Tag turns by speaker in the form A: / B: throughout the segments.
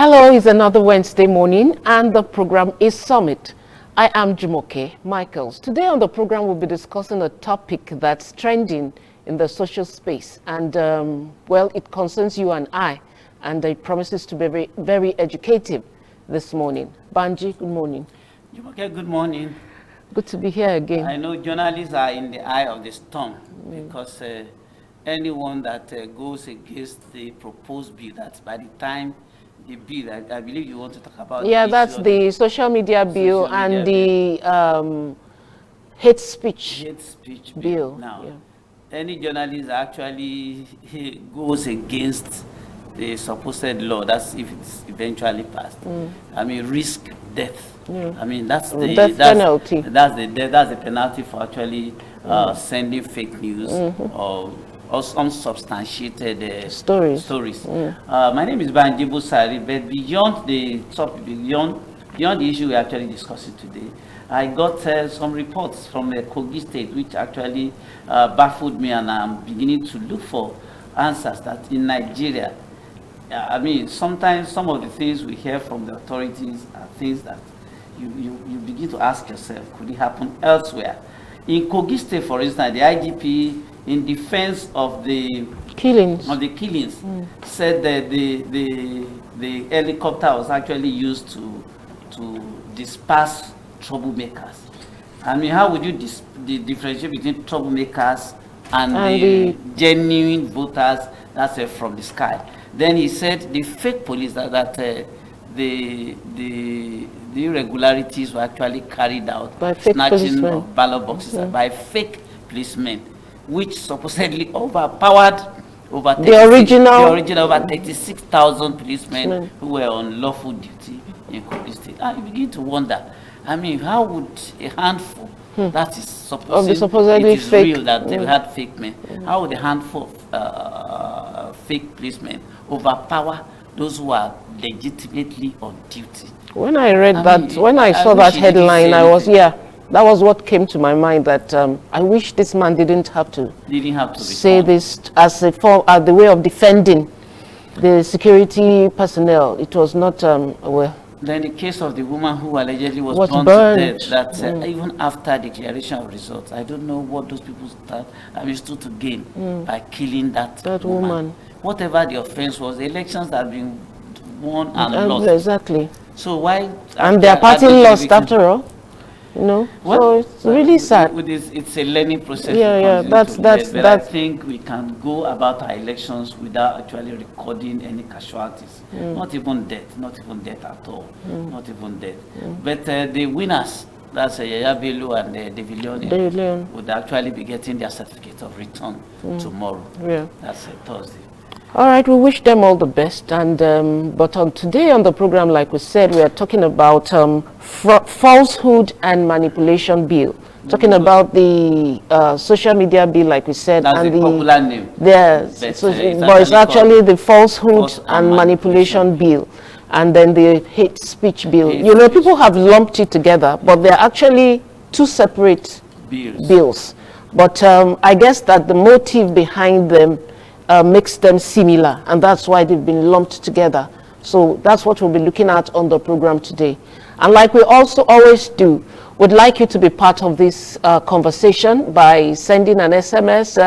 A: Hello, it's another Wednesday morning and the program is Summit. I am Jumoke Michaels. Today on the program we'll be discussing a topic that's trending in the social space and well, it concerns you and I, and it promises to be very, very educative this morning. Banji, good morning.
B: Jumoke, good morning.
A: Good to be here again.
B: I know journalists are in the eye of the storm because anyone that goes against the proposed bill, that by the time the bill, I believe you want to talk about.
A: Yeah, that's the social media bill and the hate speech bill.
B: Now, any journalist actually goes against the supposed law, that's if it's eventually passed. I mean, risk death. I mean, that's the
A: penalty.
B: That's the penalty for actually sending fake news or unsubstantiated stories. My name is Banji Busari, but beyond the topic, beyond the issue we're actually discussing today, I got some reports from the Kogi State which actually baffled me, and I'm beginning to look for answers that in Nigeria, I mean, sometimes some of the things we hear from the authorities are things that you begin to ask yourself, could it happen elsewhere? In Kogi State, for instance, the IGP, in defense of the killings, said that the helicopter was actually used to disperse troublemakers. I mean, how would you differentiate between troublemakers and the genuine voters that's from the sky? Then he said the fake police that the irregularities were actually carried out by snatching of ballot boxes by fake policemen, which supposedly overpowered the original over 36,000 policemen who were on lawful duty in Kogi State. And you begin to wonder, I mean, how would a handful that is supposedly fake, real that they had fake men, how would a handful of fake policemen overpower those who are legitimately on duty?
A: When I read when I saw that headline, that was what came to my mind, that I wish this man didn't have to say this as the way of defending the security personnel. It was not well.
B: Then the case of the woman who allegedly was burned to death, that even after declaration of results, I don't know what those people stood to gain by killing that woman. Whatever the offense was, the elections that have been won and lost.
A: Exactly.
B: So why?
A: And their party lost after all. You know, so it's really sad.
B: It's a learning process.
A: But
B: I think we can go about our elections without actually recording any casualties. Not even death at all. Not even death. But the winners, that's Yaya Bello and De Villion, would actually be getting their certificate of return tomorrow. Yeah. That's Thursday.
A: All right, we wish them all the best. And but today on the program, like we said, we are talking about falsehood and manipulation bill. Talking about the social media bill, like we said,
B: that's
A: and
B: the popular name.
A: But it's actually the falsehood and manipulation bill, and then the hate speech bill. You know, people have lumped it together, but they're actually two separate bills. But I guess that the motive behind them makes them similar, and that's why they've been lumped together. So that's what we'll be looking at on the program today. And like we also always do, we'd like you to be part of this conversation by sending an SMS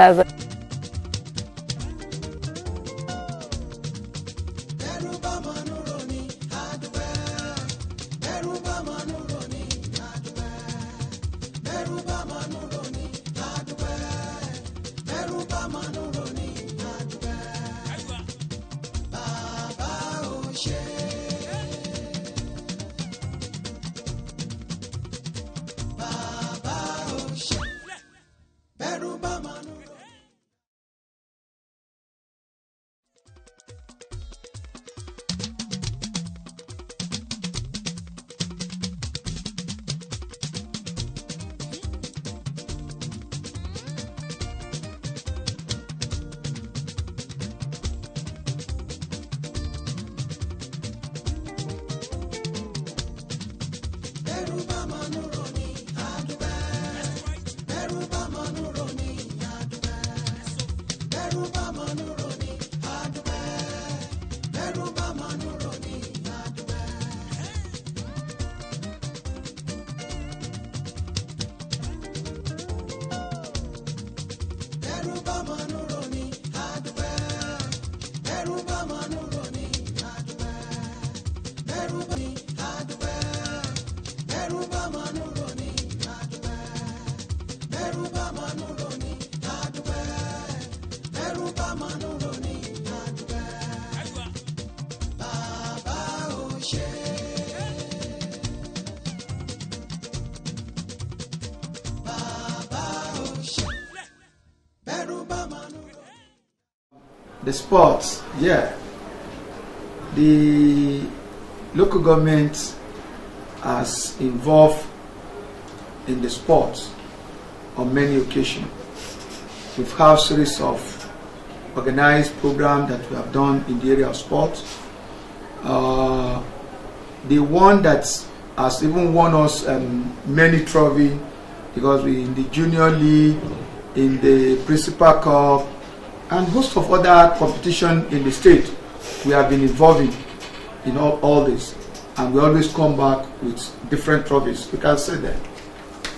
C: The sports, yeah. The local government has involved in the sports on many occasions. We've had a series of organized programs that we have done in the area of sports. The one that has even won us many trophies, because we in the junior league, in the principal cup, and host of other competition in the state, we have been involving in all this, and we always come back with different trophies. We can say that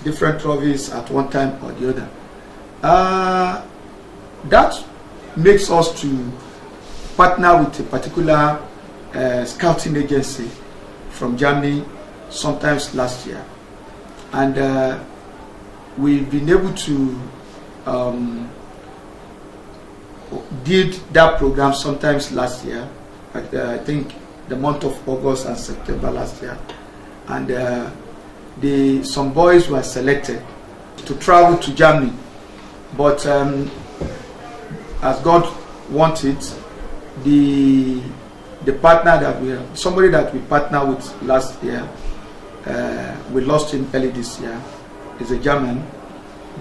C: different trophies at one time or the other. That makes us to partner with a particular scouting agency from Germany sometimes last year, and we've been able to did that program sometimes last year, I think the month of August and September last year, and some boys were selected to travel to Germany, but as God wanted, the partner that somebody that we partnered with last year, we lost him early this year, is a German,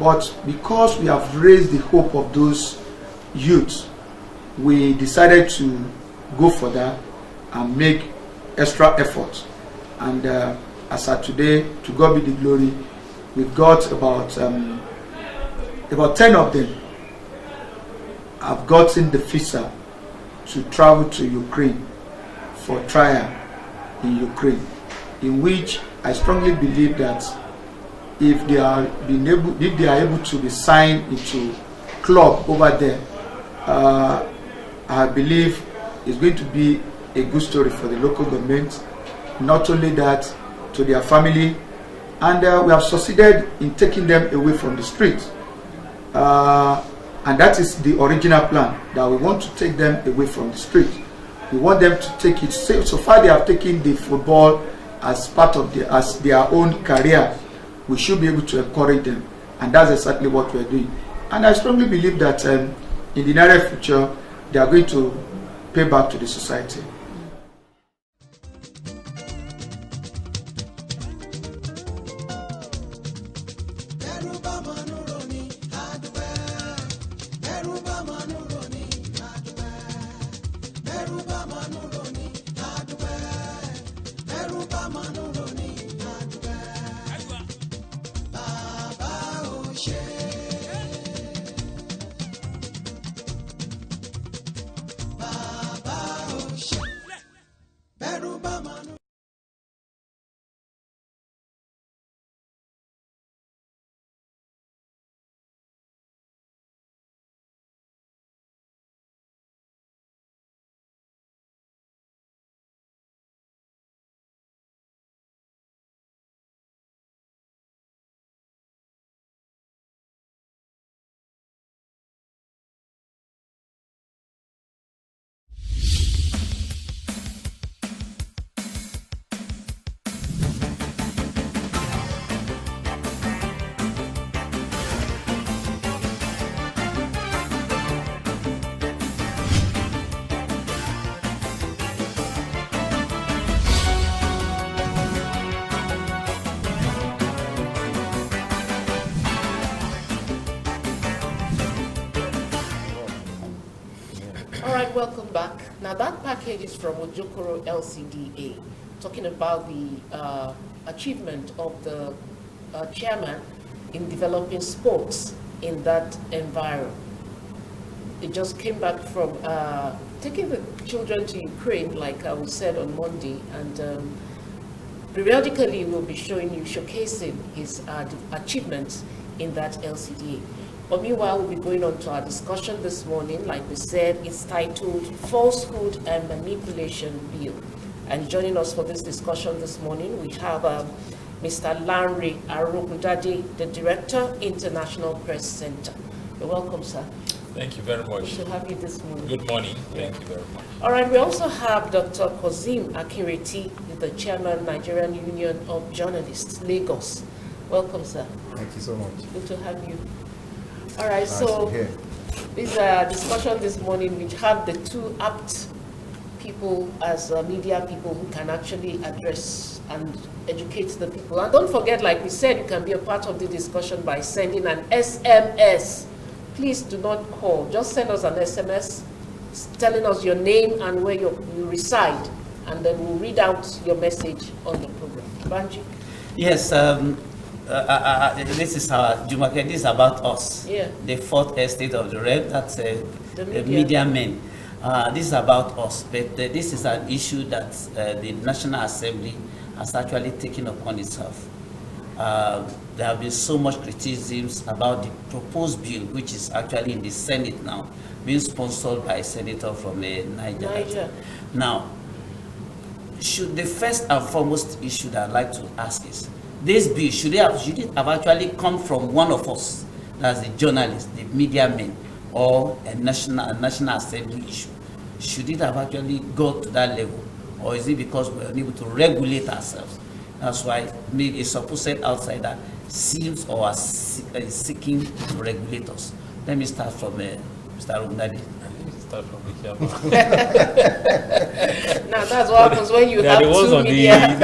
C: but because we have raised the hope of those youths, we decided to go for that and make extra effort. And as of today, to God be the glory, we've got about 10 of them have gotten the visa to travel to Ukraine for trial in Ukraine, in which I strongly believe that if they are able to be signed into club over there, I believe it's going to be a good story for the local government. Not only that, to their family, and we have succeeded in taking them away from the street. And that is the original plan, that we want to take them away from the street. We want them to take it. So far they have taken the football as part of their own career. We should be able to encourage them, and that's exactly what we're doing. And I strongly believe that in the near future, they are going to pay back to the society.
A: Welcome back. Now that package is from Ojokoro LCDA, talking about the achievement of the chairman in developing sports in that environment. It just came back from taking the children to Ukraine, like we said on Monday, and periodically we'll be showcasing his achievements in that LCDA. But meanwhile, we'll be going on to our discussion this morning. Like we said, it's titled Falsehood and Manipulation Bill. And joining us for this discussion this morning, we have Mr. Lanre Arogundade, the Director, International Press Center. You're welcome, sir.
D: Thank you very much.
A: Good to have you this morning.
D: Good morning. Thank you very much.
A: All right, we also have Dr. Qasim Akinreti, the Chairman, Nigerian Union of Journalists, Lagos. Welcome, sir.
E: Thank you so much.
A: Good to have you. All right,
E: nice
A: so This discussion this morning, which have the two apt people as media people who can actually address and educate the people. And don't forget, like we said, you can be a part of the discussion by sending an SMS. Please do not call. Just send us an SMS telling us your name and where you reside, and then we'll read out your message on the program. Banji?
B: Yes, this is our Jumake, this is about us.
A: Yeah.
B: The fourth estate of the rep, that's the
A: media.
B: media men. This is about us, but this is an issue that the National Assembly has actually taken upon itself. There have been so much criticisms about the proposed bill, which is actually in the Senate now, being sponsored by a senator from Niger. Now, should the first and foremost issue that I'd like to ask is, this bill, should it have actually come from one of us, that's the journalists, the media men, or a national assembly issue? Should it have actually got to that level, or is it because we're unable to regulate ourselves? That's why maybe a supposed outsider seems or are seeking to regulate us. Let me start from Mr. Arogundade.
D: Start from the chairman.
A: Now that's what happens when you have two media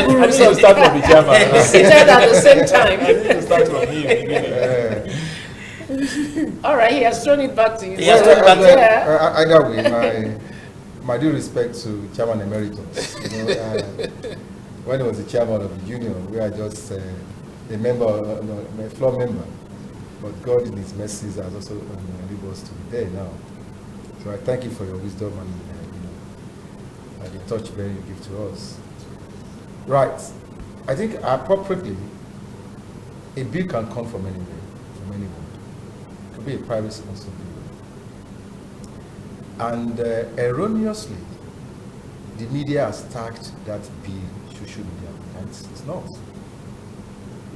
A: gurus
D: to start from the chairman.
A: seated at the same time.
D: I need to start from him.
A: All right, he has thrown it back to you.
E: Either way, my due respect to Chairman Emeritus. When he was the chairman of the union, we are just a member, a floor member. But God in His mercies has also enabled us to be there now. So I thank you for your wisdom and the touch bearing you give to us. Right. I think appropriately, a bill can come from anywhere, from anyone. It could be a private sponsored bill. And erroneously, the media has tagged that bill social media, and it's not.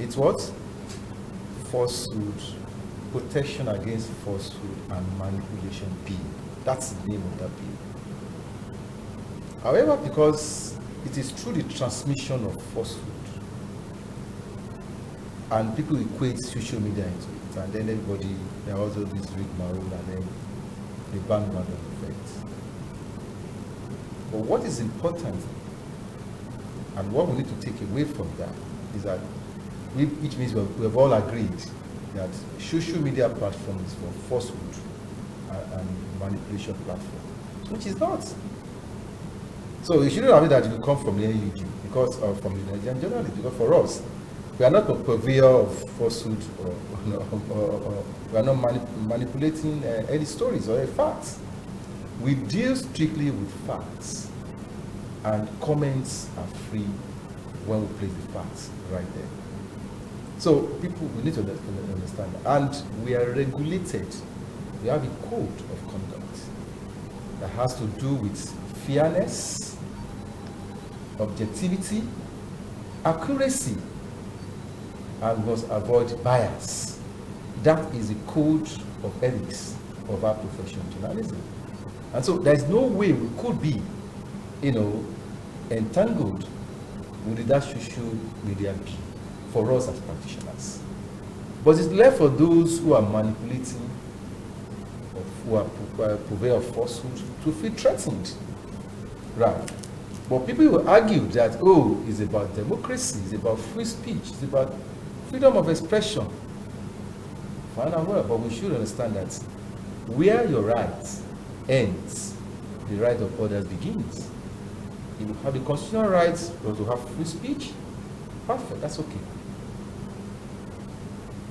E: It's what? Falsehood, protection against falsehood and manipulation bill. That's the name of that bill. However, because it is through the transmission of falsehood, and people equate social media into it, and then everybody, there are also this rigmarole, and then the bandwagon effect. But what is important, and what we need to take away from that, is that which means we have all agreed that social media platform is for falsehood and manipulation platform, which is not. So you shouldn't have it that it will come from the NUG because from the Nigerian journalists, because for us, we are not a purveyor of falsehood or we are not manipulating any stories or facts. We deal strictly with facts, and comments are free when we place the facts right there. So people, we need to understand that. And we are regulated. We have a code of conduct that has to do with fairness, objectivity, accuracy, and we must avoid bias. That is the code of ethics of our profession, journalism. And so there is no way we could be, entangled with that social media bill for us as practitioners. But it's left for those who are manipulating, or who are purveyor of falsehood, to feel threatened. Right. But people will argue that, it's about democracy, it's about free speech, it's about freedom of expression. Fine and well, but we should understand that where your right ends, the right of others begins. If you have the constitutional rights to have free speech, perfect, that's okay.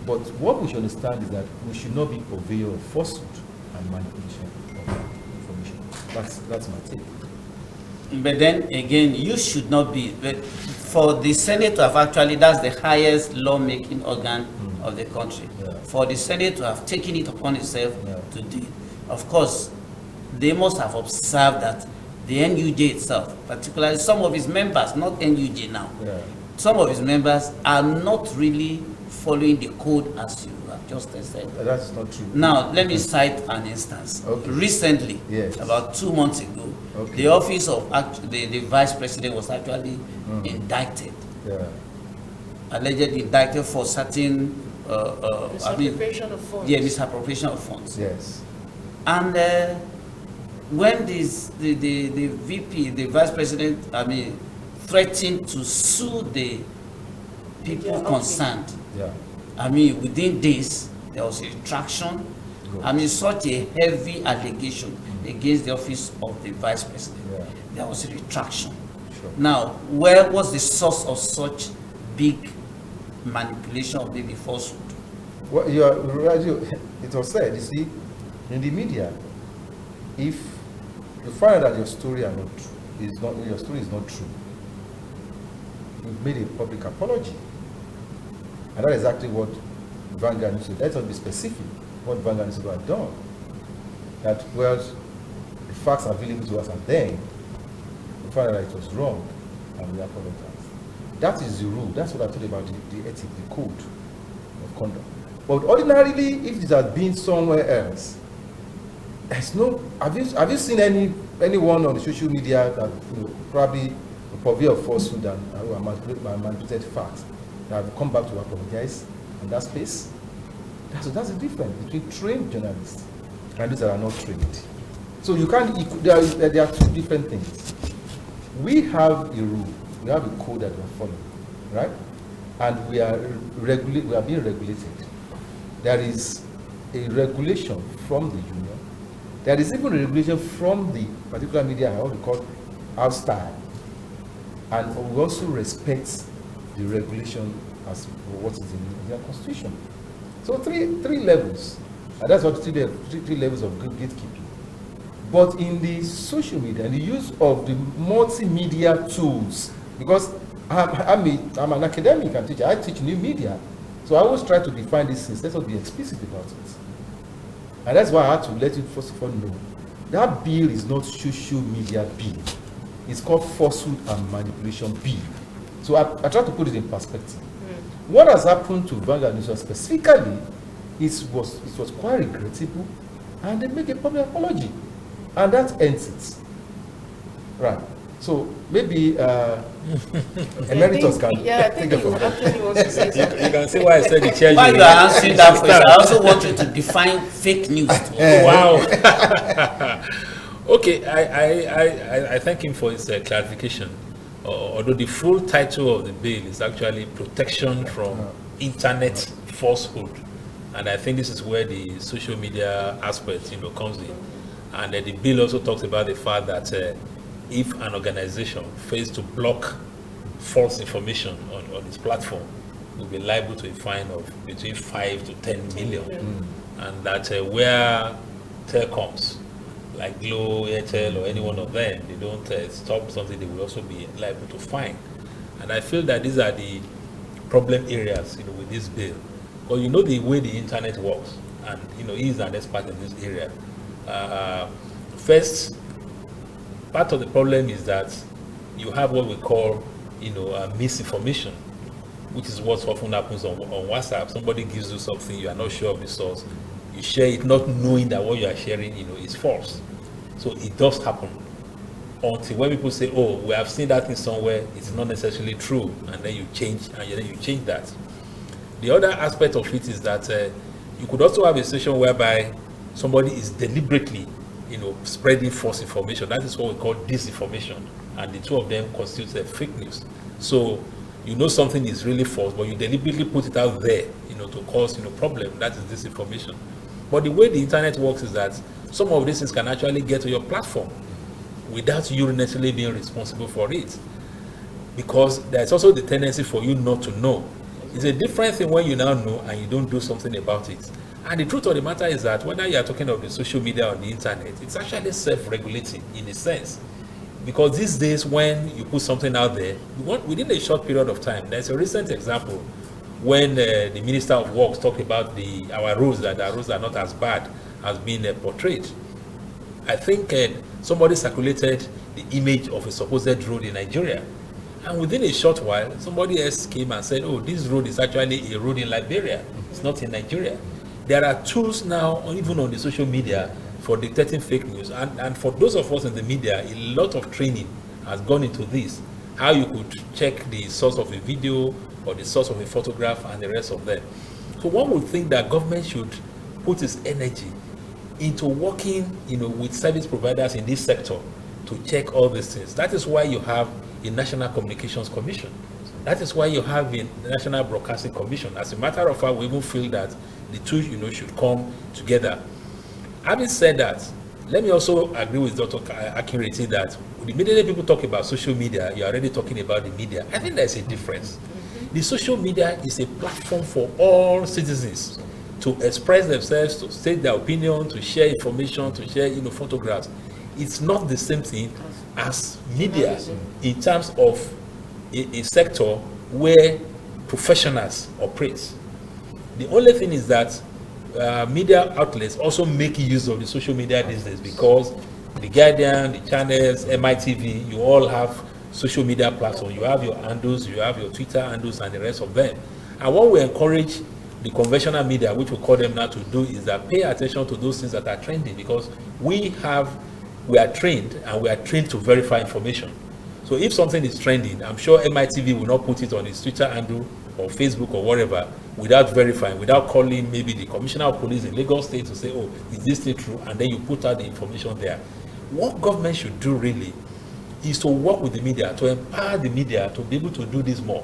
E: But what we should understand is that we should not be purveyor of falsehood and manipulation of information. That's my take.
B: But then again, you should not be. But for the Senate to have actually, that's the highest lawmaking organ of the country. Yeah. For the Senate to have taken it upon itself to do it, of course, they must have observed that the NUJ itself, particularly some of its members, not NUJ now, some of its members are not really following the code as you have just said.
E: That's not true.
B: Now, let me cite an instance.
E: Okay.
B: Recently, about 2 months ago, the office of the vice president was actually indicted. Allegedly indicted for certain
A: misappropriation of funds.
B: Yeah, misappropriation of funds.
E: Yes.
B: And when the VP, the vice president, threatened to sue the people concerned, within days there was a retraction. Such a heavy allegation against the office of the vice president. Yeah. There was a retraction. Sure. Now, where was the source of such big manipulation of maybe falsehood?
E: Well, you are right. It was said, you see, in the media, if you find out that your story your story is not true, you've made a public apology, and that's exactly what Vanguard needs to do. Let's not be specific. What Vanguard needs to have done. That the facts available to us, and then we find out that it was wrong, and we apologize. That is the rule. That's what I told you about the ethic, the code of conduct. But ordinarily, if it had been somewhere else, there's no. Have you seen anyone on the social media that probably a purveyor of falsehood and manipulated facts that have come back to apologize in that space? That's the difference between trained journalists and those that are not trained. So you can't. There are two different things. We have a rule. We have a code that we are following, right? And we are being regulated. There is a regulation from the union. There is even a regulation from the particular media, what we call our style. And we also respect the regulation as what is in the constitution. So three levels, and that's what three levels of gatekeeping. But in the social media and the use of the multimedia tools, because I'm an academic and teacher, I teach new media, so I always try to define these things. Let's not be explicit about it. And that's why I had to let you first of all know that bill is not social media bill. It's called falsehood and manipulation bill. So I try to put it in perspective. What has happened to Vanguard News specifically it was quite regrettable, and they make a public apology, and that ends it. Right. So maybe emeritus can take it from there.
D: You can see why I said the chair.
B: While you are answering that question, I also want you to define fake news.
D: Wow. Okay, I thank him for his clarification. Although the full title of the bill is actually Protection from Internet Falsehood, and I think this is where the social media aspect, comes in. And the bill also talks about the fact that if an organization fails to block false information on its platform, will be liable to a fine of between 5 to 10 million. And that where telecoms like Glo, Airtel, or any one of them, they don't stop something, they will also be liable to fine. And I feel that these are the problem areas, with this bill. But the way the internet works, and he is an expert in this area. First, part of the problem is that you have what we call, misinformation, which is what often happens on WhatsApp. Somebody gives you something, you are not sure of the source. You share it not knowing that what you are sharing, is false. So it does happen until when people say, "Oh, we have seen that thing somewhere," it's not necessarily true, and then you change, that. The other aspect of it is that you could also have a situation whereby somebody is deliberately, spreading false information. That is what we call disinformation, and the two of them constitute fake news. So something is really false, but you deliberately put it out there, to cause problem. That is disinformation. But the way the internet works is that some of these things can actually get to your platform without you necessarily being responsible for it, because there's also the tendency for you not to know. It's a different thing when you now know and you don't do something about it. And the truth of the matter is that whether you are talking of the social media or the internet, it's actually self-regulating in a sense. Because these days, when you put something out there, within a short period of time, there's a recent example when the Minister of Works talked about our roads, that our roads are not as bad as being portrayed. I think somebody circulated the image of a supposed road in Nigeria. And within a short while, somebody else came and said, "Oh, this road is actually a road in Liberia. It's not in Nigeria." There are tools now, even on the social media, for detecting fake news. And for those of us in the media, a lot of training has gone into this. How you could check the source of a video or the source of a photograph and the rest of them. So one would think that government should put its energy into working, with service providers in this sector to check all these things. That is why you have a National Communications Commission. That is why you have a National Broadcasting Commission. As a matter of fact, we even feel that the two, should come together. Having said that, let me also agree with Dr. Akinreti that immediately people talk about social media, you're already talking about the media. I think there's a difference. The social media is a platform for all citizens to express themselves, to state their opinion, to share information, to share, photographs. It's not the same thing as media in terms of a sector where professionals operate. The only thing is that media outlets also make use of the social media these days, because the Guardian, the channels, MITV, you all have social media platforms. You have your handles, you have your Twitter handles, and the rest of them. And what we encourage the conventional media, which we call them now, to do is that pay attention to those things that are trending, because we are trained, and we are trained to verify information. So if something is trending, I'm sure MITV will not put it on its Twitter handle or Facebook or whatever without verifying, without calling maybe the Commissioner of Police in Lagos State to say, oh, is this still true? And then you put out the information there. What government should do really is to work with the media, to empower the media to be able to do this more.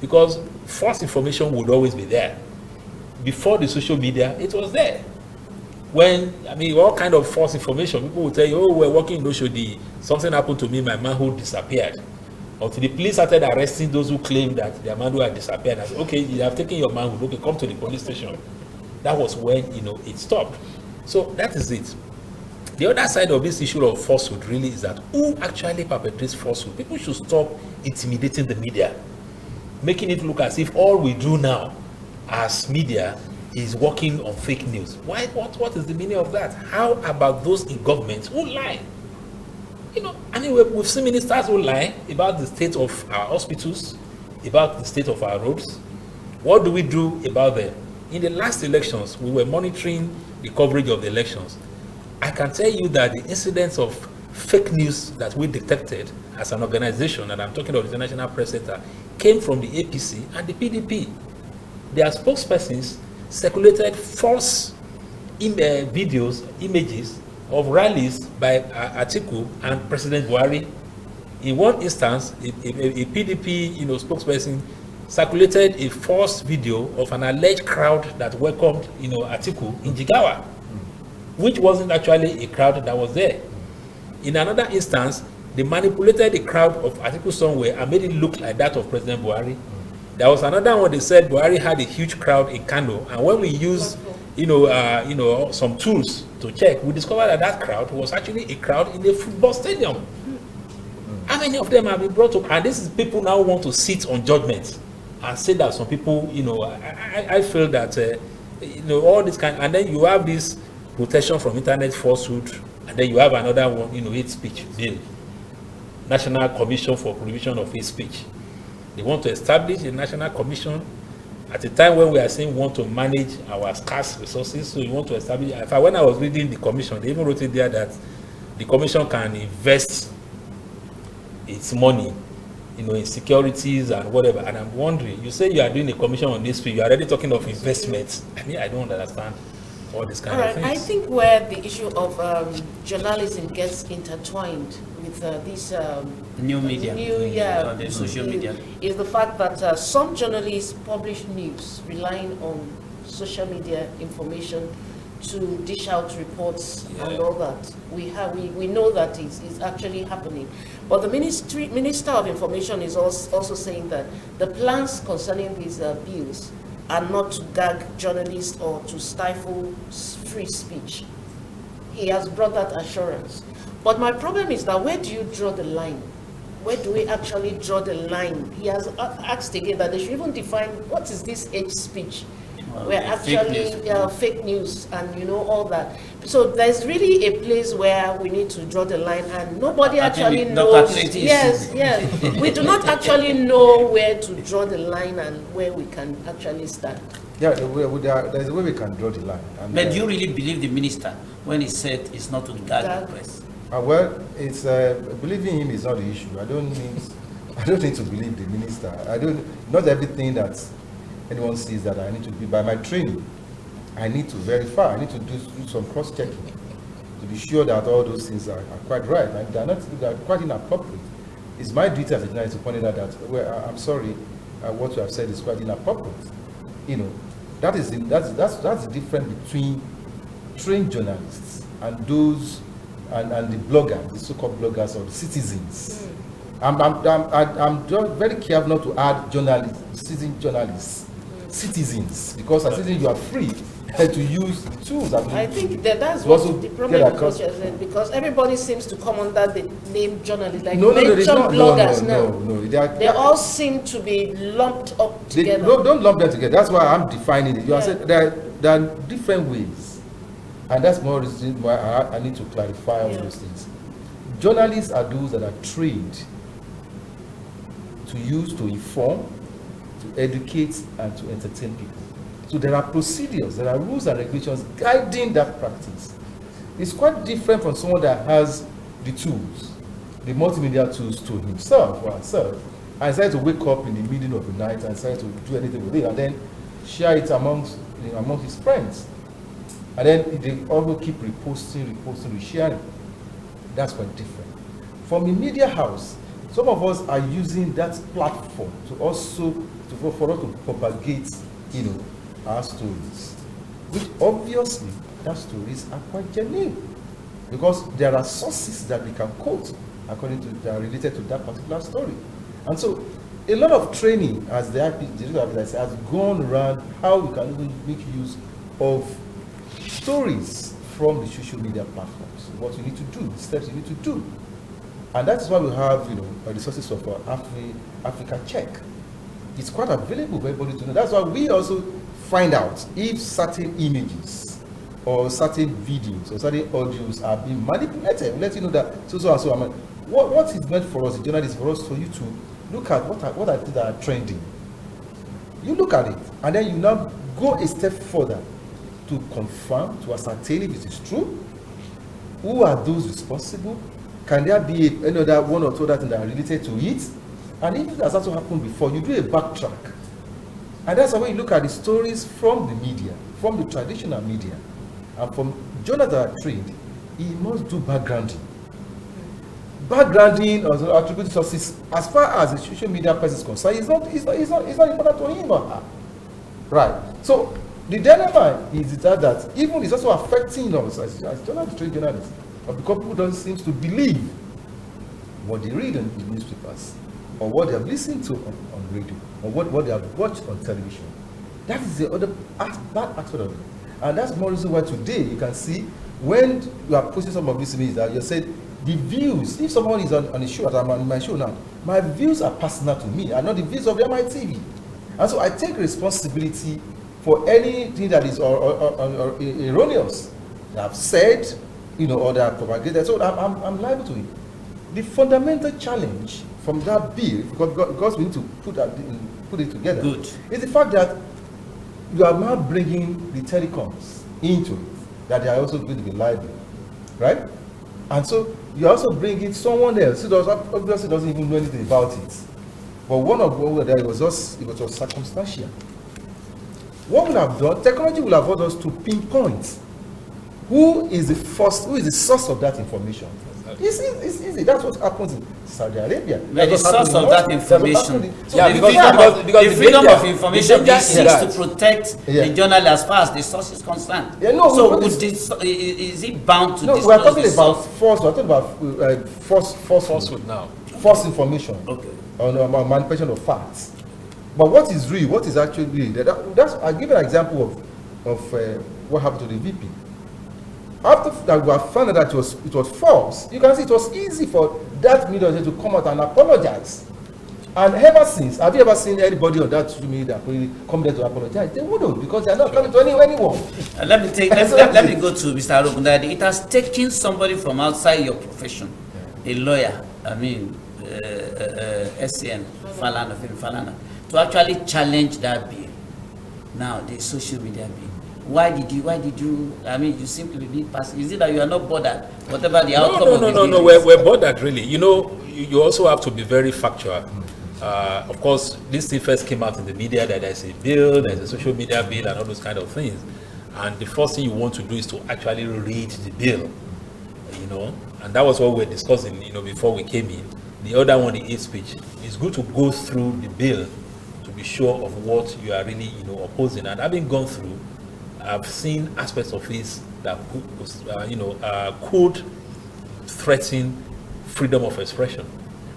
D: Because false information would always be there. Before the social media, it was there. All kind of false information, people would tell you, oh, we're working in Oshodi, something happened to me, my manhood disappeared. Until the police started arresting those who claimed that their manhood had disappeared. I said, okay, you have taken your manhood, okay, come to the police station. That was when, it stopped. So that is it. The other side of this issue of falsehood really is that who actually perpetrates falsehood? People should stop intimidating the media, making it look as if all we do now as media is working on fake news. Why? What is the meaning of that? How about those in government who lie? We've seen ministers who lie about the state of our hospitals, about the state of our roads. What do we do about them? In the last elections, we were monitoring the coverage of the elections. I can tell you that the incidents of fake news that we detected as an organization, and I'm talking about the International Press Center, came from the APC and the PDP. Their spokespersons circulated false videos, images of rallies by Atiku and President Buhari. In one instance, a PDP spokesperson circulated a false video of an alleged crowd that welcomed Atiku in Jigawa, which wasn't actually a crowd that was there. In another instance, they manipulated the crowd of Atiku somewhere and made it look like that of President Buhari. There was another one, they said Buhari had a huge crowd in Kano, and when we used some tools to check, we discovered that crowd was actually a crowd in a football stadium. How many of them have been brought up? And this is people now want to sit on judgment and say that some people, I feel that all this kind, and then you have this protection from internet falsehood, and then you have another one, hate speech bill, National Commission for Prohibition of Hate Speech. They want to establish a national commission at a time when we are saying we want to manage our scarce resources. So you want to establish. In fact, when I was reading the commission, they even wrote it there that the commission can invest its money, in securities and whatever. And I'm wondering, you say you are doing a commission on this field, you are already talking of investments. I don't understand all this kind of things.
A: I think where the issue of journalism gets intertwined with this
B: new media, the social media,
A: is the fact that some journalists publish news relying on social media information to dish out reports and all that. We know that it's actually happening. But the Minister of Information is also saying that the plans concerning these bills are not to gag journalists or to stifle free speech. He has brought that assurance. But my problem is that where do you draw the line? Where do we actually draw the line? He has asked again that they should even define what is this hate speech. Where actually fake news and all that. So there's really a place where we need to draw the line, and nobody actually knows. Yes. We do not actually know where to draw the line and where we can actually start.
E: Yeah, there's a way we can draw the line. And,
B: but do you really believe the minister when he said it's not to gag the press?
E: Well, it's believing him is not the issue. I don't need to believe the minister. Not everything that anyone sees that I need to be, by my training, I need to verify, I need to do some cross-checking to be sure that all those things are quite right, and they're quite inappropriate. It's my duty as a journalist to point out that, well, I'm sorry, what you have said is quite inappropriate. You know, that's the difference between trained journalists and those and the bloggers, the so-called bloggers or the citizens. I'm just very careful not to add journalists, citizen journalists, citizens, because as citizens you are free to use the tools.
A: I think that's what the problem is, because everybody seems to come under the name journalist, like bloggers now. They all seem to be lumped up together.
E: Don't lump them together. That's why I'm defining it. You are saying there are different ways, and that's more reason why I need to clarify all those things. Journalists are those that are trained to use to inform, to educate, and to entertain people. So there are procedures, there are rules and regulations guiding that practice. It's quite different from someone that has the tools, the multimedia tools to himself or herself, and decide to wake up in the middle of the night and decide to do anything with it, and then share it among his friends. And then they also keep reposting, resharing. That's quite different. From a media house, some of us are using that platform to also for us to propagate, our stories, which obviously that stories are quite genuine, because there are sources that we can quote according to that are related to that particular story. And so a lot of training as the has gone around how we can even make use of stories from the social media platforms, what you need to do, the steps you need to do. And that's why we have, the sources of Africa Check. It's quite available for everybody to know. That's why we also find out if certain images or certain videos or certain audios are being manipulated. We let you know that so and so. I mean, what is meant for us, the journalists, for us, for you to look at what are things that are trending. You look at it, and then you now go a step further to confirm, to ascertain if it is true. Who are those responsible? Can there be another one or two other things that are related to it? And if it has also happened before, you do a backtrack. And that's why you look at the stories from the media, from the traditional media, and from journalists that are trained. He must do backgrounding. Backgrounding or attributed sources, as far as the social media person is concerned, is not important to him or her. Right. So the dilemma is that even it's also affecting us as journalists, trained journalists, because people don't seem to believe what they read in the newspapers, or what they have listened to on radio, or what they have watched on television. That is the other bad aspect of it. And that's more reason why today you can see when you are posting some of these images that you said the views, if someone is on a show, I'm on my show now, my views are personal to me, and not the views of MITV. And so I take responsibility for anything that is or erroneous that I've said, or that I've propagated. So I'm liable to it. The fundamental challenge from that bill, because we need to put it together, is the fact that you are now bringing the telecoms into it, that they are also going to be liable, right? And so you are also bringing someone else who obviously doesn't even know anything about it. But one of what it was circumstantial. What we'll have done, technology will have allowed us to pinpoint who is the source of that information. It's easy. That's what happens in Saudi Arabia.
B: But the source of that information,
E: because
B: the freedom of information seeks to protect the journalist as far as the source is concerned. Is it bound to?
E: No, we are talking about false. We're talking about falsehood now. False information. Okay. On manipulation of facts. But what is real? What is actually real? I'll give an example of what happened to the VP. After that, we have found out that it was false. You can see it was easy for that media to come out and apologize. And ever since, have you ever seen anybody on that social media really come there to apologize? They wouldn't, because they are not coming to anyone.
B: Let me go to Mr. Arogundade. It has taken somebody from outside your profession, a lawyer, SCN, Falana, to actually challenge that bill. Now, the social media bill. Why did you, you simply did pass? Is it that you are not bothered, whatever the outcome of the bill?
D: No, we're bothered, really. You also have to be very factual. Of course, this thing first came out in the media that there's a bill, there's a social media bill, and all those kind of things. And the first thing you want to do is to actually read the bill, and that was what we were discussing, before we came in. The other one, the hate speech, it's good to go through the bill to be sure of what you are really, opposing. And having gone through, I've seen aspects of it that could threaten freedom of expression.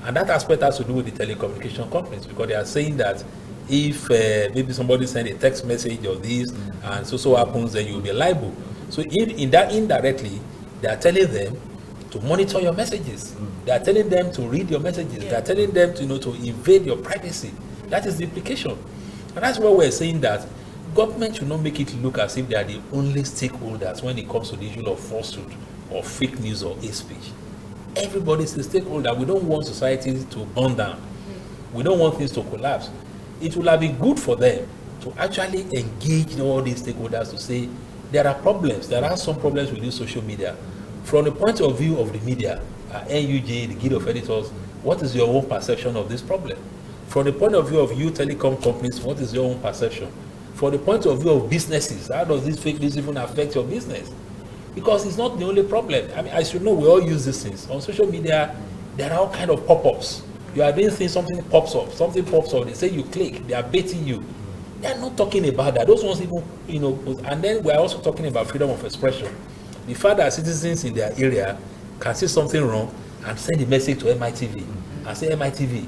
D: And that aspect has to do with the telecommunication companies, because they are saying that if maybe somebody send a text message or this and so happens, then you'll be liable. So in that indirectly, they are telling them to monitor your messages. They are telling them to read your messages. They are telling them to invade your privacy. That is the implication. And that's why we're saying that government should not make it look as if they are the only stakeholders when it comes to the issue of falsehood or fake news or hate speech. Everybody is a stakeholder. We don't want society to burn down. We don't want things to collapse. It will have been good for them to actually engage all these stakeholders to say there are problems. There are some problems with this social media. From the point of view of the media, NUJ, the Guild of Editors, what is your own perception of this problem? From the point of view of you telecom companies, what is your own perception? From the point of view of businesses, how does this fake news even affect your business? Because it's not the only problem. I mean, as you know, we all use these things. On social media, there are all kind of pop-ups. You are doing things, something pops up, they say you click, they are baiting you. They are not talking about that. Those ones even, and then we are also talking about freedom of expression. The fact that citizens in their area can see something wrong and send a message to MITV and say, MITV,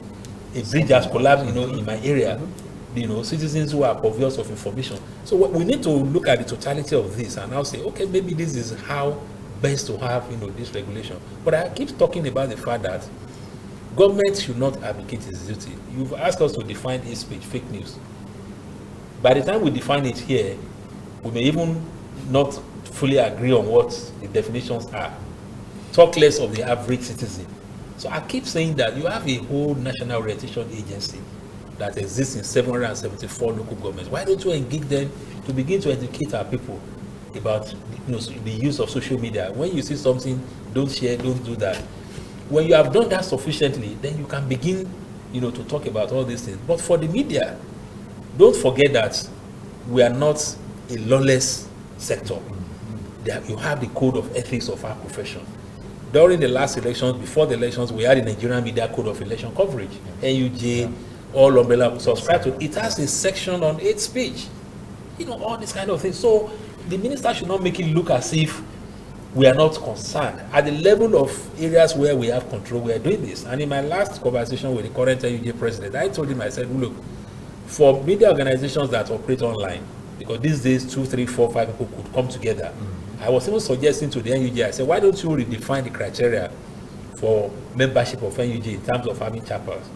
D: a bridge has collapsed, in my area. Citizens who are oblivious of information. So we need to look at the totality of this and now say, okay, maybe this is how best to have, this regulation. But I keep talking about the fact that government should not abdicate its duty. You've asked us to define hate speech, fake news. By the time we define it here, we may even not fully agree on what the definitions are. Talk less of the average citizen. So I keep saying that you have a whole national orientation agency that exists in 774 local governments. Why don't you engage them to begin to educate our people about the use of social media? When you see something, don't share, don't do that. When you have done that sufficiently, then you can begin to talk about all these things. But for the media, don't forget that we are not a lawless sector. You have the code of ethics of our profession. During the last elections, before the elections, we had the Nigerian Media Code of Election Coverage, NUJ, all umbrella subscribe to. It has a section on hate speech, all these kind of things. So the minister should not make it look as if we are not concerned. At the level of areas where we have control, we are doing this. And in my last conversation with the current NUJ president, I told him, I said, look, for media organizations that operate online, because these days 2, 3, 4, 5 people could come together. I was even suggesting to the NUJ, I said, why don't you redefine the criteria for membership of NUJ in terms of having chapters?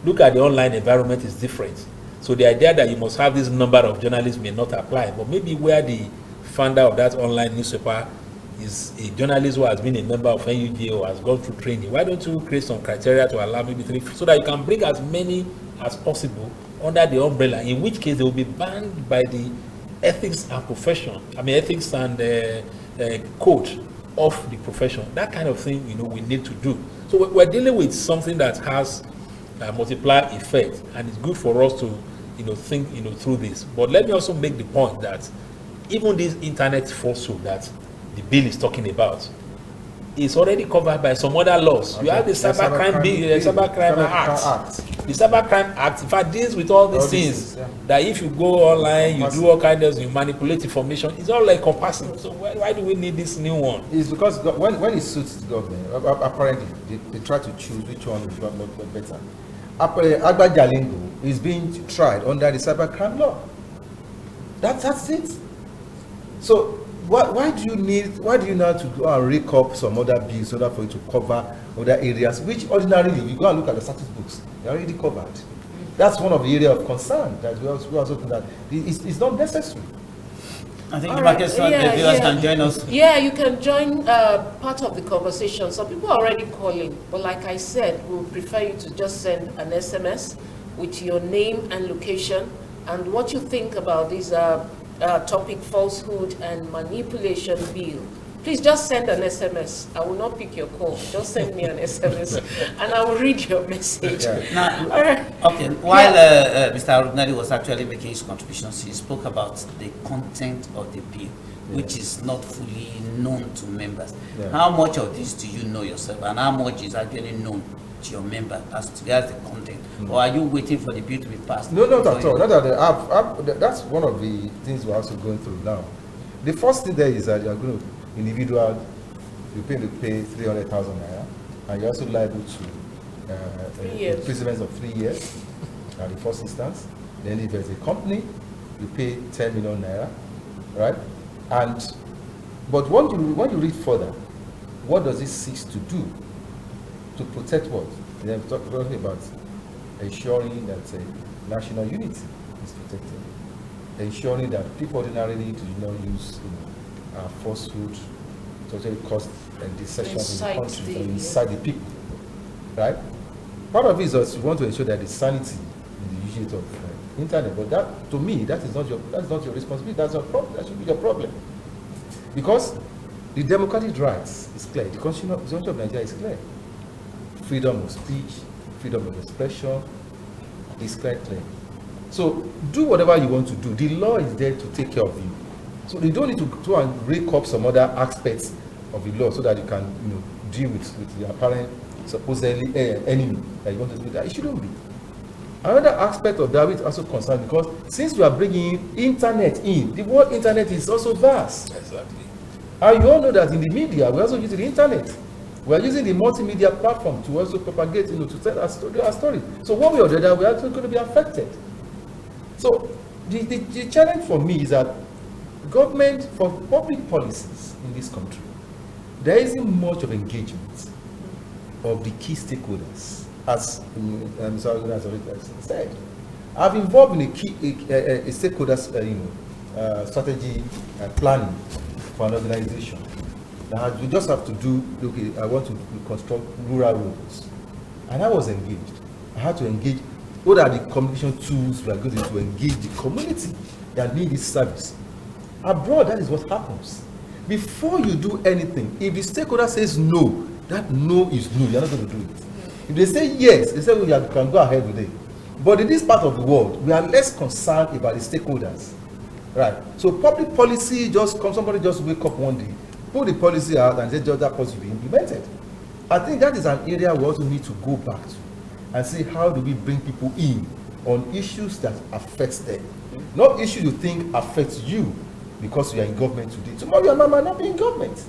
D: Look at the online environment is different. So the idea that you must have this number of journalists may not apply, but maybe where the founder of that online newspaper is a journalist who has been a member of NUJ or has gone through training, why don't you create some criteria to allow maybe 3, so that you can bring as many as possible under the umbrella, in which case they will be banned by the ethics and code of the profession. That kind of thing, we need to do. So we're dealing with something that has a multiplier effect, and it's good for us to, think, through this. But let me also make the point that even this internet falsehood that the bill is talking about is already covered by some other laws. Okay. You have the Cybercrime Bill, Cybercrime Act. The Cybercrime Act, in fact, deals with all these things. That if you go online, you do all kinds of, you manipulate information. It's all like encompassing. So why do we need this new one?
E: It's because when it suits the government, apparently they try to choose which one is better. Agba Jalingo is being tried under the cybercrime law. That's it. So why do you need to go and rake up some other bills in order for you to cover other areas which ordinarily, if you go and look at the status books, they're already covered. That's one of the areas of concern that we also think that it's not necessary.
B: I think the viewers can join us.
A: Yeah, you can join part of the conversation. Some people are already calling, but like I said, we would prefer you to just send an SMS with your name and location and what you think about this topic, falsehood and manipulation bill. Please just send an SMS. I will not pick your call. Just send me an SMS and I will read your message.
B: Now,
A: All right.
B: okay, while Mr. Arogundade was actually making his contributions, he spoke about the content of the bill, which is not fully known to members.
E: Yeah.
B: How much of this do you know yourself, and how much is actually known to your member as to the content? Or are you waiting for the bill to be passed?
E: No, not at all. Not that that's one of the things we're also going through now. The first thing there is that you're going to individual, you pay 300,000 naira, and you're also liable to imprisonment of 3 years at the first instance. Then if there's a company, you pay 10 million naira, right? But when you read further, what does it seek to do? To protect what? They're talking about ensuring that national unity is protected, ensuring that people ordinarily do not use falsehood to actually cause deception in the country and inside the people, right? Part of it is that you want to ensure that the sanity in the usage of internet, but that, to me, that's not your responsibility. That's your problem. That should be your problem, because the democratic rights is clear. The Constitution of Nigeria is clear. Freedom of speech, freedom of expression is clear. So do whatever you want to do. The law is there to take care of you. So you don't need to try and rake up some other aspects of the law so that you can, deal with the apparent supposedly enemy that you want to do that. It shouldn't be. Another aspect of that is also concerned, because since we are bringing internet in, the word internet is also vast.
D: Exactly.
E: And you all know that in the media, we also use the internet. We are using the multimedia platform to also propagate, to tell our story. So one way or the other, we are also going to be affected. So the challenge for me is that government, for public policies in this country, there isn't much of engagement of the key stakeholders, as Mr. Arogundade has said. I've involved in a stakeholders strategy planning for an organization. Now we just have to do, okay, I want to construct rural roads, and I was engaged. I had to engage. What are the communication tools we are going to engage the community that need this service? Abroad, that is what happens. Before you do anything, if the stakeholder says no, that no is no. You're not going to do it. If they say yes, they say, well, you can go ahead with it. But in this part of the world, we are less concerned about the stakeholders, right? So public policy somebody just wake up one day, put the policy out, and say that policy will be implemented. I think that is an area we also need to go back to and see how do we bring people in on issues that affect them, not issues you think affect you because you are in government today. Tomorrow your might not be in government.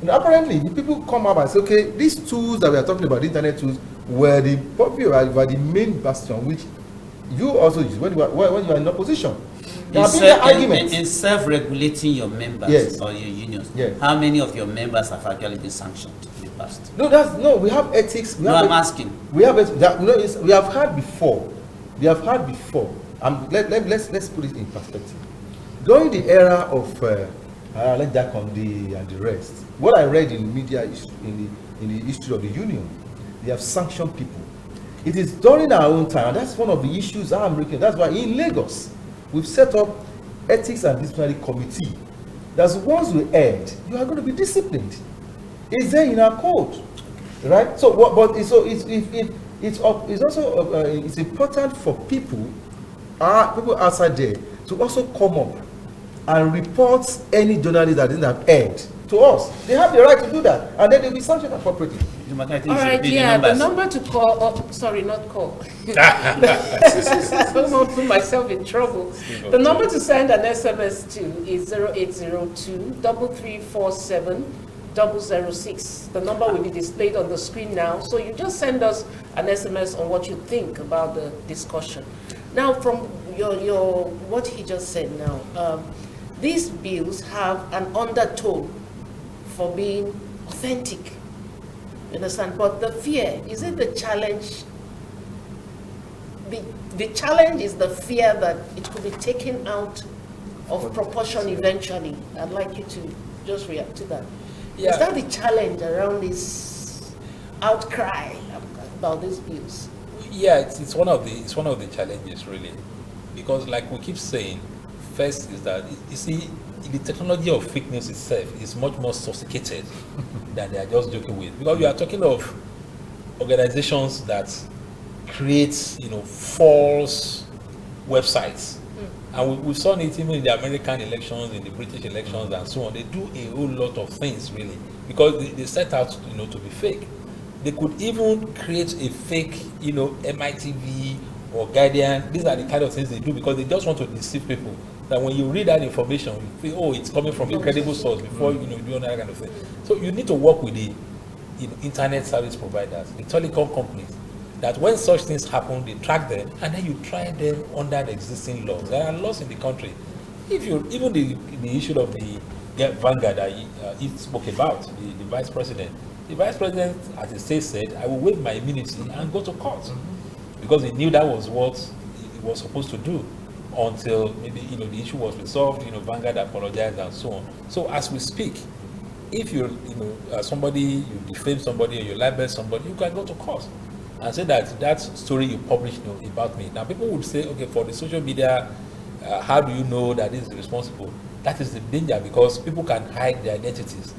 E: And apparently, the people come up and say, okay, these tools that we are talking about, the internet tools, were the main bastion which you also use when you are in opposition.
B: In self-regulating your members,
E: yes,
B: or your unions,
E: yes,
B: how many of your members have actually been sanctioned in the past?
E: No, we have ethics.
B: I'm asking.
E: We have we have had before. Let's put it in perspective. During the era of and the rest, what I read in the media is in the history of the union, they have sanctioned people. It is during our own time. That's one of the issues I'm looking at. That's why in Lagos, we've set up ethics and disciplinary committee. That's once we end, you are going to be disciplined. It's there in our code, right? So, it's important for people outside there to also come up and report any journalist that didn't have aired to us. They have the right to do that, and then they'll be sanctioned appropriately.
A: All right, the number to call, not call. I don't want to put myself in trouble. The number to send an SMS to is 0802-3347-006. The number will be displayed on the screen now, so you just send us an SMS on what you think about the discussion. Now, from your what he just said now, these bills have an undertone for being authentic. You understand? But the fear, is it the challenge? The challenge is the fear that it could be taken out of proportion eventually. I'd like you to just react to that. Yeah. Is that the challenge around this outcry about these bills?
D: Yeah, it's one of the challenges really, because like we keep saying, First is that, you see, the technology of fake news itself is much more sophisticated than they are just joking with. Because you are talking of organizations that create, false websites. And we've seen it even in the American elections, in the British elections, and so on. They do a whole lot of things, really, because they set out, to be fake. They could even create a fake, MITV or Guardian. These are the kind of things they do because they just want to deceive people. That when you read that information, you feel, oh, it's coming from a credible source before you do that kind of thing. So you need to work with the internet service providers, the telecom companies, that when such things happen, they track them and then you try them under the existing laws. There are laws in the country. If you even the issue of the Vanguard that he spoke about, the vice president. The vice president, as the state said, I will waive my immunity and go to court, because he knew that was what he was supposed to do until maybe the issue was resolved. Vanguard apologized and so on. So as we speak, if you somebody, you defame somebody or you libel somebody, you can go to court and say that story you published about me. Now people would say, okay, for the social media, how do you know that this is responsible? That is the danger, because people can hide their identities.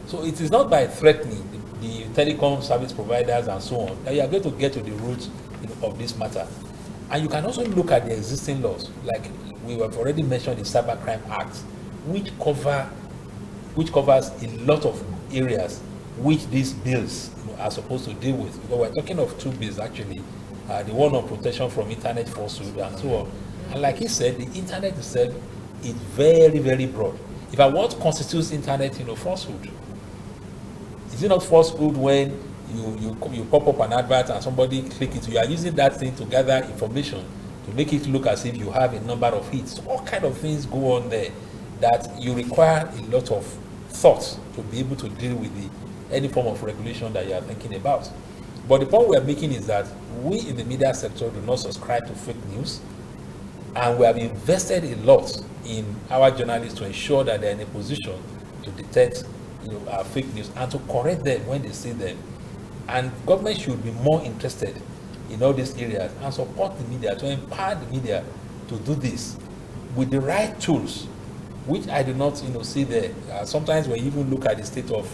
D: So it is not by threatening the telecom service providers and so on that you are going to get to the root of this matter. And you can also look at the existing laws, like we have already mentioned the Cybercrime Act, which covers a lot of areas which these bills are supposed to deal with. Because we're talking of two bills actually, the one on protection from internet falsehood and so on. And like he said, the internet itself is very, very broad. If I what constitutes internet, falsehood? Is it not falsehood when you pop up an advert and somebody click it? You are using that thing to gather information to make it look as if you have a number of hits. So all kind of things go on there that you require a lot of thought to be able to deal with any form of regulation that you are thinking about. But the point we are making is that we in the media sector do not subscribe to fake news, and we have invested a lot in our journalists to ensure that they are in a position to detect fake news and to correct them when they see them. And government should be more interested in all these areas and support the media, to empower the media to do this with the right tools, which I do not see there. Sometimes when you even look at the state of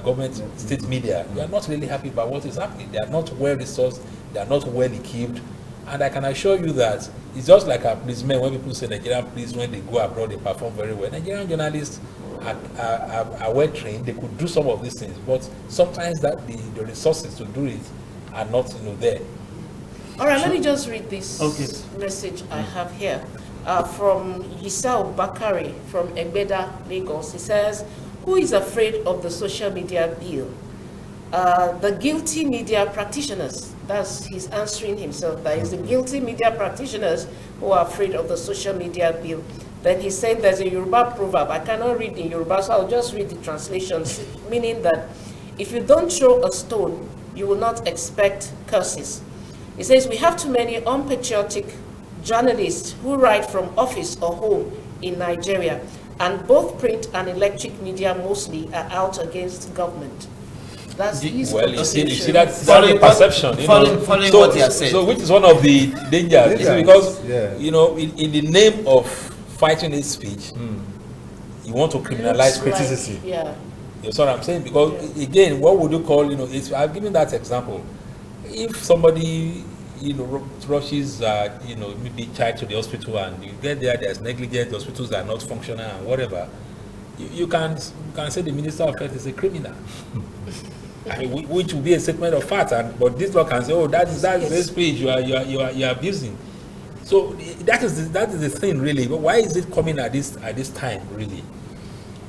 D: government, state media, you are not really happy about what is happening. They are not well resourced, they are not well equipped. And I can assure you that it's just like our policemen. When people say Nigerian police, when they go abroad, they perform very well. Nigerian journalists are well trained. They could do some of these things, but sometimes that the resources to do it are not there.
A: All right, let me just read this message I have here from Yisao Bakari from Egbeda, Lagos. He says, "Who is afraid of the social media bill? The guilty media practitioners." That's he's answering himself. That is the guilty media practitioners who are afraid of the social media bill. Then he said there's a Yoruba proverb. I cannot read in Yoruba, so I'll just read the translations, meaning that if you don't throw a stone, you will not expect curses. He says we have too many unpatriotic journalists who write from office or home in Nigeria, and both print and electric media mostly are out against government. That's his
D: you see that's the perception.
B: Following what he has said.
D: So which is one of the dangers, because in the name of fighting hate speech, you want to criminalize criticism. You see what I'm saying? Because again, what would you call, I've given that example. If somebody, rushes, maybe child to the hospital and you get there, there's negligence, the hospitals are not functional and whatever, you can say the Minister of Health is a criminal. I mean, which will be a statement of fact, but this law can say, oh, that's the speech you are abusing. So that is the thing, really. But why is it coming at this time, really,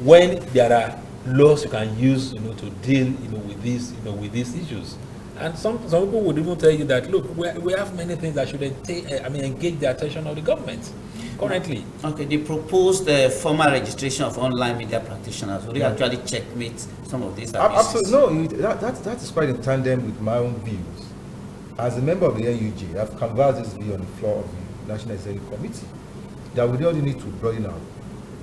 D: when there are laws you can use, to deal, with these issues? And some people would even tell you that, look, we have many things that should engage the attention of the government currently.
B: Okay, the proposed formal registration of online media practitioners, will you actually checkmate some of these abuses?
E: Absolutely. No, that is quite in tandem with my own views. As a member of the NUJ, I've canvassed this view on the floor of the National Executive Committee, that we don't need to broaden out,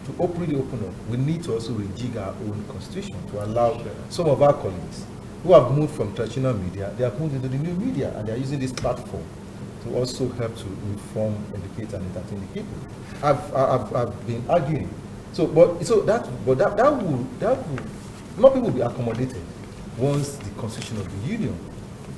E: to open up. We need to also rejig our own constitution to allow some of our colleagues who have moved from traditional media, they have moved into the new media, and they are using this platform to also help to inform, educate, and entertain the people. I've been arguing. That will more people will be accommodated once the Constitution of the Union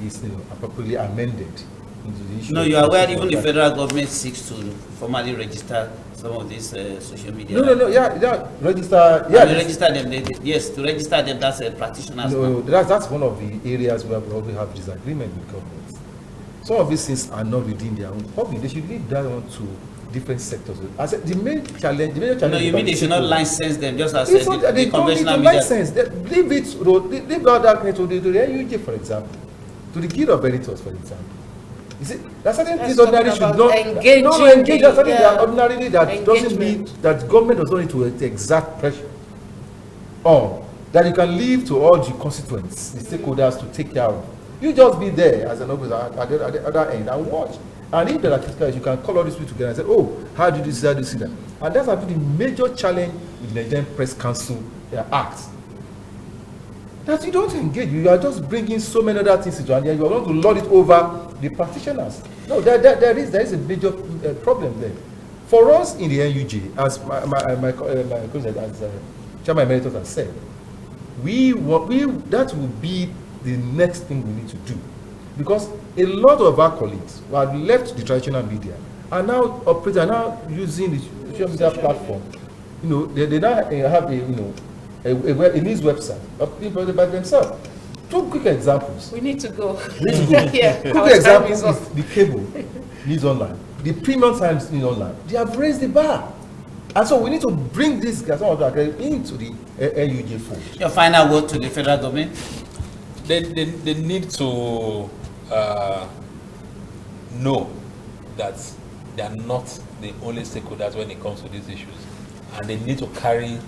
E: is appropriately amended into the issue.
B: No, you are aware even the federal government seeks to formally register some of these social media.
E: Register.
B: Yeah, register them. Yes, to register them. That's a practitioner's.
E: No, that's one of the areas where we always have disagreement with governments. Some of these things are not within their own public. They should leave that on to different sectors. I said the major challenge.
B: No, you mean they should not license them just as
E: the
B: conventional
E: media? License. Leave all that to the NUJ, for example, to the Guild of Editors, for example. You see, there are certain things ordinarily should not engage. There are certain that ordinarily that doesn't mean that government does not need to exert pressure on, that you can leave to all the constituents, the stakeholders to take care of. You just be there as an officer at the other end and watch. And if there are critical issues, you can call all these people together and say, oh, how did you see that, see that? And that's actually the major challenge with the Nigerian Press Council Act. That you don't engage, you are just bringing so many other things into it, and you are going to lord it over the practitioners. No, there is a major problem there. For us in the NUJ, as my colleague, as Chairman Emeritus has said, that will be the next thing we need to do. Because a lot of our colleagues who have left the traditional media are now using the social media platform. They now have a news website by themselves. Two quick examples.
A: We need to go.
E: Yeah. Quick example is the cable news online, the premium times news online. They have raised the bar, and so we need to bring this guys into the NUJ fold.
B: Your final word to the federal government.
D: They need to know that they are not the only stakeholders when it comes to these issues, and they need to carry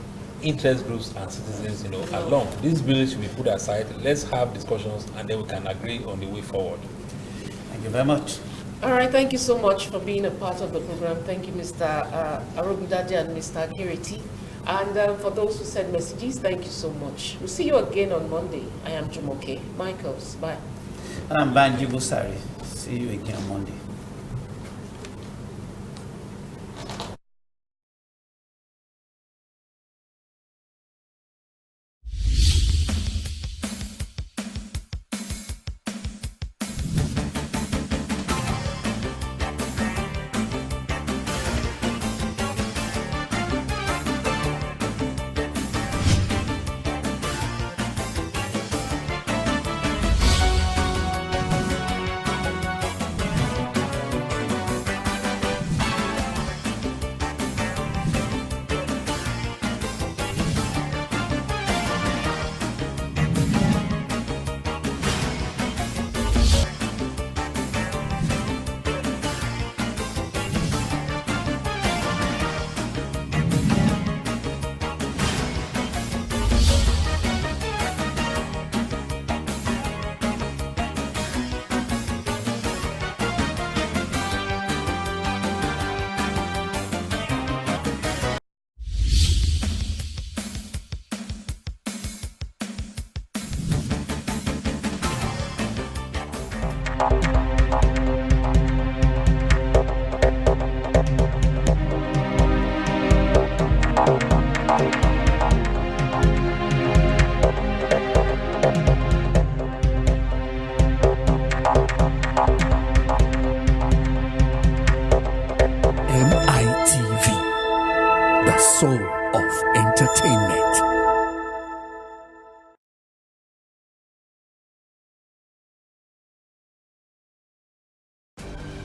D: interest groups and citizens, along. These bills should be put aside. Let's have discussions, and then we can agree on the way forward.
B: Thank you very much.
A: All right, thank you so much for being a part of the program. Thank you, Mr. Arogundade and Mr. Akinreti. And for those who sent messages, thank you so much. We'll see you again on Monday. I am Jumoke. Michaels, bye.
B: And I'm Banji Busari. See you again on Monday.
F: soul of entertainment.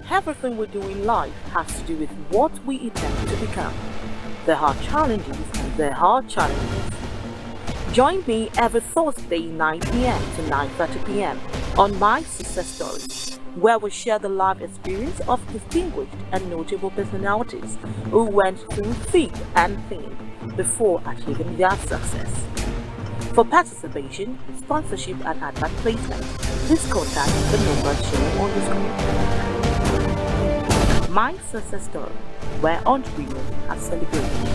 G: Everything we do in life has to do with what we intend to become. There are challenges and there are challenges. Join me every Thursday 9 p.m. to 9:30 p.m. on My Success Stories, where we share the life experience of distinguished and notable personalities who went through thick and thin before achieving their success. For participation, sponsorship and advert placement, please contact the number shown on the screen. My Success Story, where entrepreneurs are celebrated.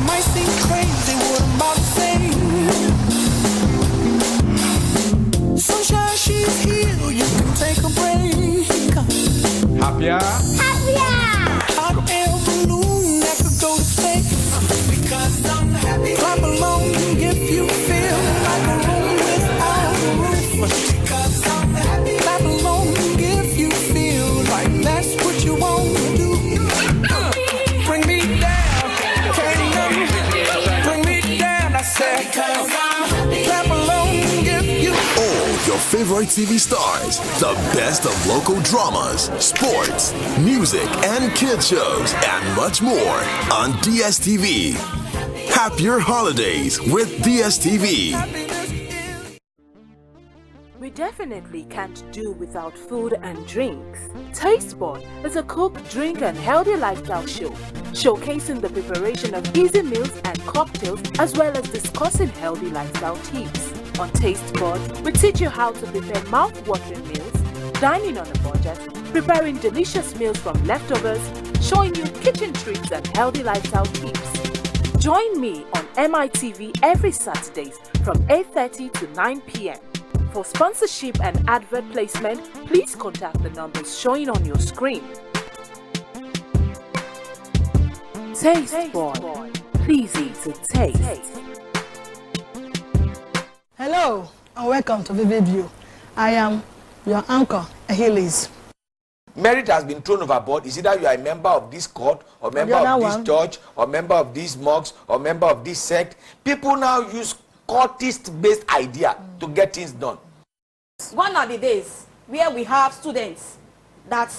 H: might seem crazy what I'm about to say. Sunshine, she's here, you can take a break.
F: Happier?
H: Hot air balloon that could go to space. Because I'm happy. Clap along if you feel like a room without a roof. Because I'm happy. Clap along if you feel like that's what you want to do. Bring me down, can't nothing bring me down. I said, because I'm happy. Clap along if you.
I: All your favorite TV stars, the best of local dramas, sports, music, and kid shows, and much more on DSTV. Happier holidays with DSTV.
G: We definitely can't do without food and drinks. Tasteboard is a cook, drink and healthy lifestyle show, showcasing the preparation of easy meals and cocktails as well as discussing healthy lifestyle tips. On Tasteboard, we teach you how to prepare mouth-watering meals, dining on a budget, preparing delicious meals from leftovers, showing you kitchen tricks and healthy lifestyle tips. Join me on MITV every Saturdays from 8:30 to 9 p.m. For sponsorship and advert placement, please contact the numbers showing on your screen. Tasteboard, pleasing to taste.
J: Hello and welcome to Vivid View. I am your anchor, Achilles.
K: Merit has been thrown overboard. Is either you are a member of this court, or member of this church, or member of these mosques, or member of this sect. People now use cultist-based idea to get things done.
L: Gone are the days where we have students that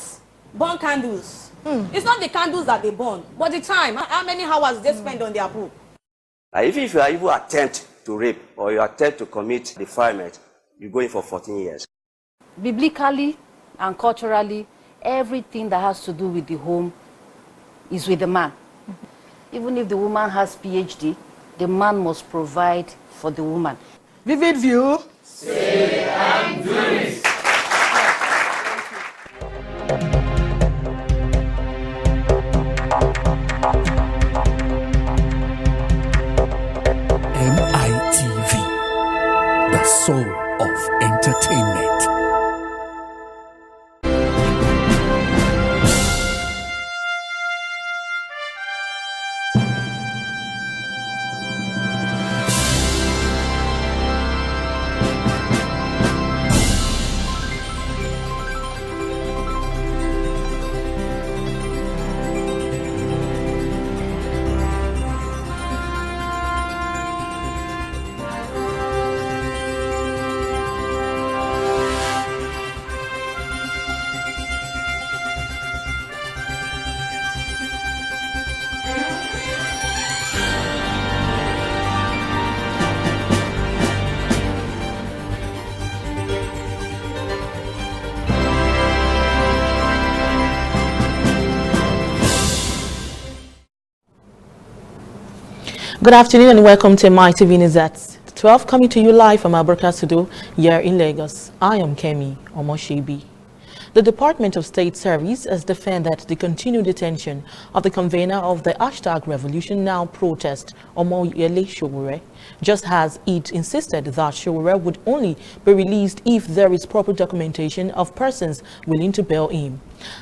L: burn candles. It's not the candles that they burn, but the time, how many hours they spend on their book.
M: Even if you are even attempt to rape or you attempt to commit defilement, you go in for 14 years.
N: Biblically and culturally, everything that has to do with the home is with the man. Even if the woman has PhD, the man must provide for the woman.
J: Vivid View.
H: Say and do it.
F: MITV, the soul of entertainment.
A: Good afternoon and welcome to MITV News at 12, coming to you live from our broadcast studio here in Lagos. I am Kemi Omoshibi. The Department of State Service has defended the continued detention of the convener of the #RevolutionNow protest, Omoyele Sowore, just as it insisted that Sowore would only be released if there is proper documentation of persons willing to bail him.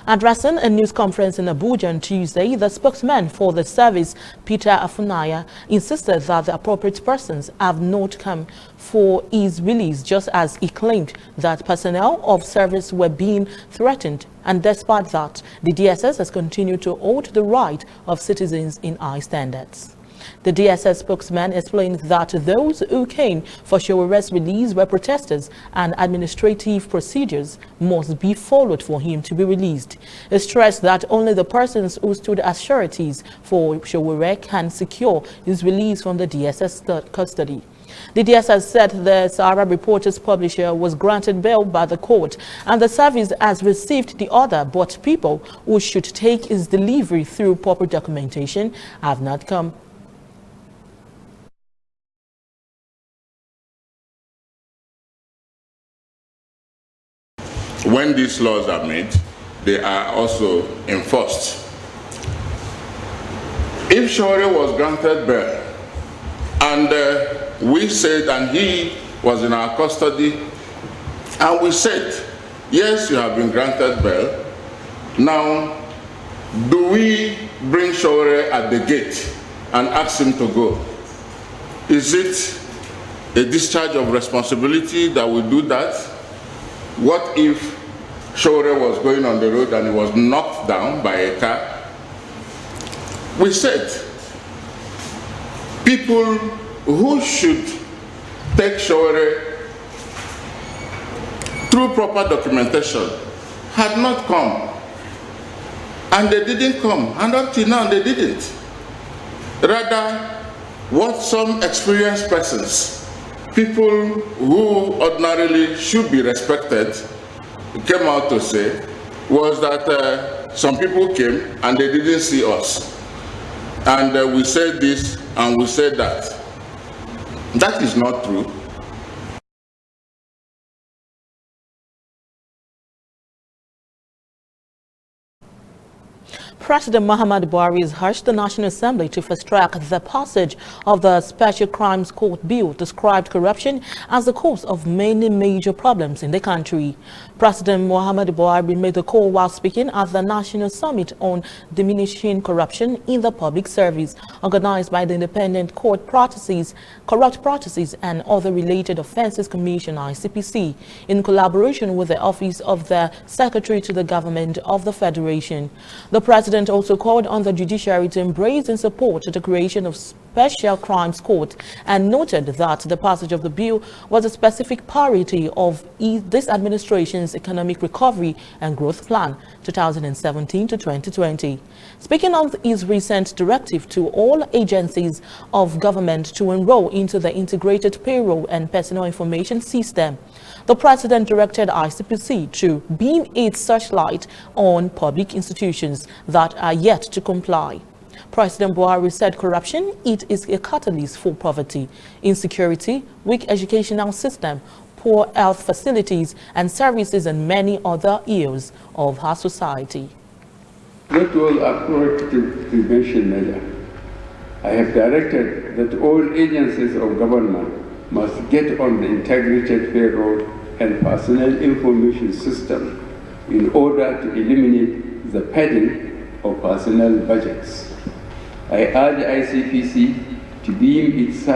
A: Addressing a news conference in Abuja on Tuesday, the spokesman for the service, Peter Afunaya, insisted that the appropriate persons have not come for his release, just as he claimed that personnel of service were being threatened. And despite that, the DSS has continued to hold the right of citizens in high standards. The DSS spokesman explained that those who came for Sowore's release were protesters and administrative procedures must be followed for him to be released. He stressed that only the persons who stood as sureties for Sowore can secure his release from the DSS custody. The DSS said the Sahara Reporters publisher was granted bail by the court and the service has received the order, but people who should take his delivery through proper documentation have not come.
O: when these laws are made, they are also enforced. If Shore was granted bail, and we said, and he was in our custody, and we said, yes, you have been granted bail. Now, do we bring Shore at the gate and ask him to go? Is it a discharge of responsibility that we do that? What if Shore was going on the road and he was knocked down by a car? We said, people who should take Shore through proper documentation had not come. And they didn't come, and up till now they didn't. Rather, what some experienced persons, people who ordinarily should be respected, came out to say was that some people came and they didn't see us. And we said this and we said that. That is not true.
G: President Muhammadu Buhari has urged the National Assembly to fast-track the passage of the Special Crimes Court Bill, described corruption as the cause of many major problems in the country. President Muhammadu Buhari made the call while speaking at the National Summit on Diminishing Corruption in the Public Service, organized by the Independent Corrupt Practices and Other Related Offences Commission, ICPC, in collaboration with the Office of the Secretary to the Government of the Federation. The President also called on the judiciary to embrace and support the creation of Special Crimes Court and noted that the passage of the bill was a specific priority of this administration's Economic Recovery and Growth Plan 2017 to 2020. Speaking of his recent directive to all agencies of government to enroll into the Integrated Payroll and Personal Information System, the President directed ICPC to beam its searchlight on public institutions that are yet to comply. President Buhari said corruption is a catalyst for poverty, insecurity, weak educational system, poor health facilities and services, and many other ills of our society.
P: That was a proactive prevention measure. I have directed that all agencies of government must get on the integrated payroll and personnel information system in order to eliminate the padding of personnel budgets. I urge ICPC to beam its